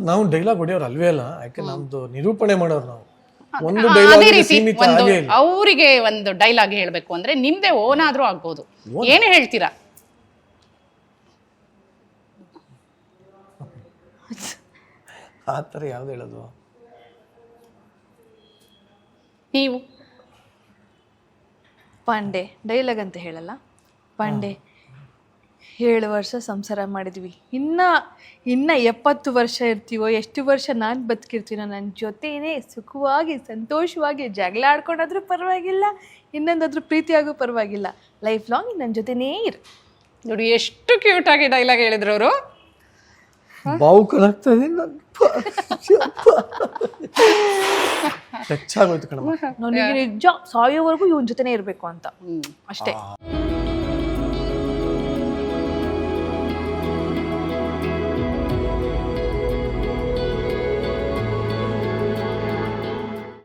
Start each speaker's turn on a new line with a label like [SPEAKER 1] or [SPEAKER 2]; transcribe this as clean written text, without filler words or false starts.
[SPEAKER 1] ನಾವು ಡೈಲಾಗ್ ಹೊಡೆಯೋರು ಅಲ್ವೇ ಅಲ್ಲ, ಯಾಕೆ ನಮ್ದು ನಿರೂಪಣೆ ಮಾಡೋರು ನಾವು. ಒಂದು
[SPEAKER 2] ಅದೇ
[SPEAKER 1] ಡೈಲಾಗ್
[SPEAKER 2] ರೀತಿ
[SPEAKER 1] ಸೀಮಿತ
[SPEAKER 2] ಒಂದು
[SPEAKER 1] ಆಗೇ ಇಲ್ಲ.
[SPEAKER 2] ಅವರಿಗೆ ಒಂದು ಡೈಲಾಗ್ ಹೇಳ್ಬೇಕು ಅಂದ್ರೆ ನಿಮ್ದೇ ಓನ್ ಆದ್ರೂ ಆಗ್ಬೋದು. ಏನು ಹೇಳ್ತೀರಾ?
[SPEAKER 1] ಆ ಥರ ಯಾವ್ದು ಹೇಳೋದು?
[SPEAKER 2] ನೀವು
[SPEAKER 3] ಪಾಂಡೆ ಡೈಲಾಗ್ ಅಂತ ಹೇಳಲ್ಲ. ಪಾಂಡೆ 7 ವರ್ಷ ಸಂಸಾರ ಮಾಡಿದ್ವಿ, ಇನ್ನ 70 ವರ್ಷ ಇರ್ತೀವೋ, ಎಷ್ಟು ವರ್ಷ ನಾನು ಬದುಕಿರ್ತೀನೋ ನನ್ನ ಜೊತೆನೇ ಸುಖವಾಗಿ ಸಂತೋಷವಾಗಿ ಜಗಳ ಆಡ್ಕೊಂಡಾದ್ರೂ ಪರವಾಗಿಲ್ಲ, ಇನ್ನೊಂದಾದ್ರೂ ಪ್ರೀತಿಯಾಗೂ ಪರವಾಗಿಲ್ಲ, ಲೈಫ್ ಲಾಂಗ್ ನನ್ನ ಜೊತೆನೇ ಇರು.
[SPEAKER 2] ನೋಡಿ ಎಷ್ಟು ಕ್ಯೂಟ್ ಆಗಿ ಡೈಲಾಗ್ ಹೇಳಿದ್ರು ಅವರು.
[SPEAKER 1] ಭಾವುಕನಾಗ್ತಾ ಇದೀನಿ ನಾನು. ಹೆಚ್ಚಾಗೋಯ್ತು ಕಣಮ್ಮ.
[SPEAKER 3] ನನಗೆ ನಿಜ ಸಾಯೋವರೆಗೂ ಇವನ್ ಜೊತೆನೇ ಇರಬೇಕು ಅಂತ ಅಷ್ಟೇ.